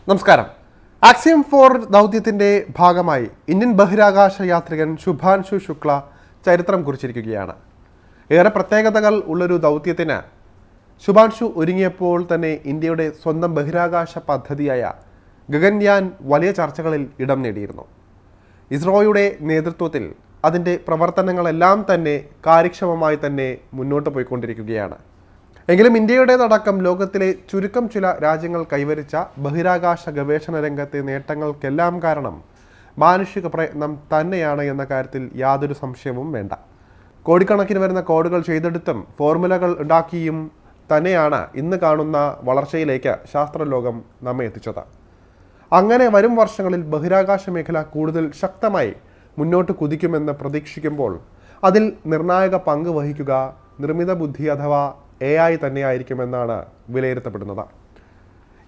നമസ്കാരം. ആക്സിയം 4 ദൗത്യത്തിൻ്റെ ഭാഗമായി ഇന്ത്യൻ ബഹിരാകാശ യാത്രികൻ ശുഭാൻശു ശുക്ല ചരിത്രം കുറിച്ചിരിക്കുകയാണ്. ഏറെ പ്രത്യേകതകൾ ഉള്ളൊരു ദൗത്യത്തിന് ശുഭാൻശു ഒരുങ്ങിയപ്പോൾ തന്നെ ഇന്ത്യയുടെ സ്വന്തം ബഹിരാകാശ പദ്ധതിയായ ഗഗൻയാൻ വലിയ ചർച്ചകളിൽ ഇടം നേടിയിരുന്നു. ഇസ്രോയുടെ നേതൃത്വത്തിൽ അതിൻ്റെ പ്രവർത്തനങ്ങളെല്ലാം തന്നെ കാര്യക്ഷമമായി തന്നെ മുന്നോട്ട് പോയിക്കൊണ്ടിരിക്കുകയാണ്. എങ്കിലും ഇന്ത്യയുടേതടക്കം ലോകത്തിലെ ചുരുക്കം ചില രാജ്യങ്ങൾ കൈവരിച്ച ബഹിരാകാശ ഗവേഷണ രംഗത്തെ നേട്ടങ്ങൾക്കെല്ലാം കാരണം മാനുഷിക പ്രയത്നം തന്നെയാണ് എന്ന കാര്യത്തിൽ യാതൊരു സംശയവും വേണ്ട. കോടിക്കണക്കിന് വരുന്ന കോഡുകൾ ചെയ്തെടുത്തും ഫോർമുലകൾ ഉണ്ടാക്കിയും തന്നെയാണ് ഇന്ന് കാണുന്ന വളർച്ചയിലേക്ക് ശാസ്ത്രലോകം നമ്മെ എത്തിച്ചത്. അങ്ങനെ വരും വർഷങ്ങളിൽ ബഹിരാകാശ മേഖല കൂടുതൽ ശക്തമായി മുന്നോട്ട് കുതിക്കുമെന്ന് പ്രതീക്ഷിക്കുമ്പോൾ അതിൽ നിർണായക പങ്ക് വഹിക്കുക നിർമ്മിത ബുദ്ധി അഥവാ AI തന്നെയായിരിക്കുമെന്നാണ് വിലയിരുത്തപ്പെടുന്നത്.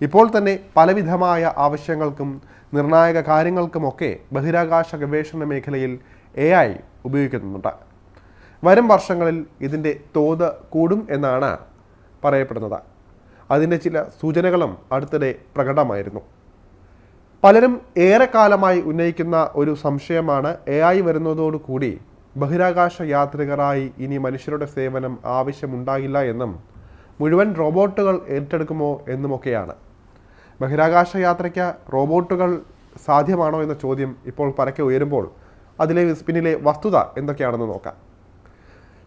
ഇപ്പോൾ തന്നെ പലവിധമായ ആവശ്യങ്ങൾക്കും നിർണായക കാര്യങ്ങൾക്കുമൊക്കെ ബഹിരാകാശ ഗവേഷണ മേഖലയിൽ AI ഉപയോഗിക്കുന്നുണ്ട്. വരും വർഷങ്ങളിൽ ഇതിൻ്റെ തോത് കൂടും എന്നാണ് പറയപ്പെടുന്നത്. അതിൻ്റെ ചില സൂചനകളും അടുത്തിടെ പ്രകടമായിരുന്നു. പലരും ഏറെക്കാലമായി ഉന്നയിക്കുന്ന ഒരു സംശയമാണ് AI വരുന്നതോടുകൂടി ബഹിരാകാശ യാത്രികരായി ഇനി മനുഷ്യരുടെ സേവനം ആവശ്യമുണ്ടാകില്ല എന്നും മുഴുവൻ റോബോട്ടുകൾ ഏറ്റെടുക്കുമോ എന്നുമൊക്കെയാണ്. ബഹിരാകാശ യാത്രയ്ക്ക് റോബോട്ടുകൾ സാധ്യമാണോ എന്ന ചോദ്യം ഇപ്പോൾ പരക്കെ ഉയരുമ്പോൾ അതിലെ പിന്നിലെ വസ്തുത എന്തൊക്കെയാണെന്ന് നോക്കാം.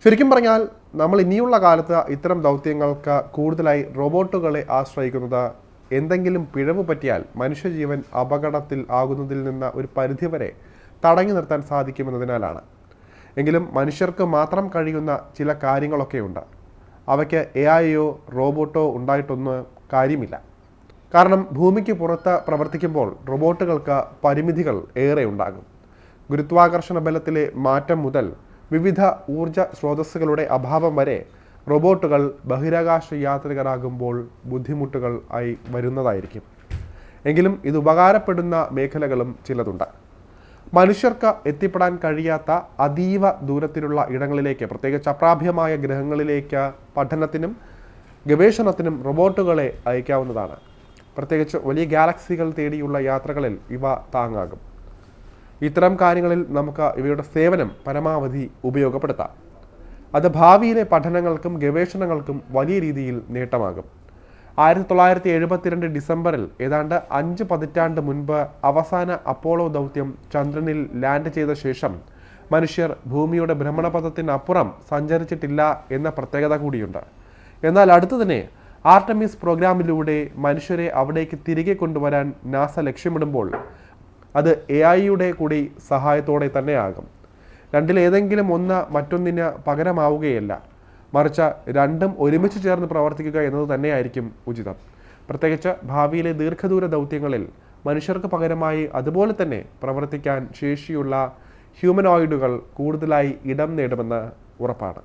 ശരിക്കും പറഞ്ഞാൽ നമ്മൾ ഇനിയുള്ള കാലത്ത് ഇത്തരം ദൗത്യങ്ങൾക്ക് കൂടുതലായി റോബോട്ടുകളെ ആശ്രയിക്കുന്നത് എന്തെങ്കിലും പിഴവ് പറ്റിയാൽ മനുഷ്യജീവൻ അപകടത്തിൽ ആകുന്നതിൽ നിന്ന് ഒരു പരിധിവരെ തടഞ്ഞു നിർത്താൻ സാധിക്കുമെന്നതിനാലാണ്. എങ്കിലും മനുഷ്യർക്ക് മാത്രം കഴിയുന്ന ചില കാര്യങ്ങളൊക്കെയുണ്ട്. അവയ്ക്ക് AIയോ റോബോട്ടോ ഉണ്ടായിട്ടൊന്നും കാര്യമില്ല. കാരണം ഭൂമിക്ക് പുറത്ത് പ്രവർത്തിക്കുമ്പോൾ റോബോട്ടുകൾക്ക് പരിമിതികൾ ഏറെ ഉണ്ടാകും. ഗുരുത്വാകർഷണ ബലത്തിലെ മാറ്റം മുതൽ വിവിധ ഊർജ സ്രോതസ്സുകളുടെ അഭാവം വരെ റോബോട്ടുകൾ ബഹിരാകാശ യാത്രികരാകുമ്പോൾ ബുദ്ധിമുട്ടുകൾ ആയി വരുന്നതായിരിക്കും. എങ്കിലും ഇത് ഉപകാരപ്പെടുന്ന മേഖലകളും ചിലതുണ്ട്. മനുഷ്യർക്ക് എത്തിപ്പെടാൻ കഴിയാത്ത അതീവ ദൂരത്തിലുള്ള ഇടങ്ങളിലേക്ക്, പ്രത്യേകിച്ച് അപ്രാപ്യമായ ഗ്രഹങ്ങളിലേക്ക് പഠനത്തിനും ഗവേഷണത്തിനും റോബോട്ടുകളെ അയക്കാവുന്നതാണ്. പ്രത്യേകിച്ച് വലിയ ഗാലക്സികൾ തേടിയുള്ള യാത്രകളിൽ ഇവ താങ്ങാകും. ഇത്തരം കാര്യങ്ങളിൽ നമുക്ക് ഇവയുടെ സേവനം പരമാവധി ഉപയോഗപ്പെടുത്താം. അത് ഭാവിയിലെ പഠനങ്ങൾക്കും ഗവേഷണങ്ങൾക്കും വലിയ രീതിയിൽ നേട്ടമാകും. 1972 ഡിസംബറിൽ ഏതാണ്ട് 5 പതിറ്റാണ്ട് മുൻപ് അവസാന അപ്പോളോ ദൗത്യം ചന്ദ്രനിൽ ലാൻഡ് ചെയ്ത ശേഷം മനുഷ്യർ ഭൂമിയുടെ ഭ്രമണപഥത്തിനപ്പുറം സഞ്ചരിച്ചിട്ടില്ല എന്ന പ്രത്യേകത കൂടിയുണ്ട്. എന്നാൽ അടുത്തു തന്നെ ആർടെമിസ് പ്രോഗ്രാമിലൂടെ മനുഷ്യരെ അവിടേക്ക് തിരികെ കൊണ്ടുവരാൻ നാസ ലക്ഷ്യമിടുമ്പോൾ അത് AIയുടെ കൂടി സഹായത്തോടെ തന്നെയാകും. രണ്ടിലേതെങ്കിലും ഒന്ന് മറ്റൊന്നിന് പകരമാവുകയല്ല, മറിച്ച് രണ്ടും ഒരുമിച്ച് ചേർന്ന് പ്രവർത്തിക്കുക എന്നത് തന്നെയായിരിക്കും ഉചിതം. പ്രത്യേകിച്ച് ഭാവിയിലെ ദീർഘദൂര ദൗത്യങ്ങളിൽ മനുഷ്യർക്ക് പകരമായി അതുപോലെ തന്നെ പ്രവർത്തിക്കാൻ ശേഷിയുള്ള ഹ്യൂമനോയിഡുകൾ കൂടുതലായി ഇടം നേടുമെന്ന് ഉറപ്പാണ്.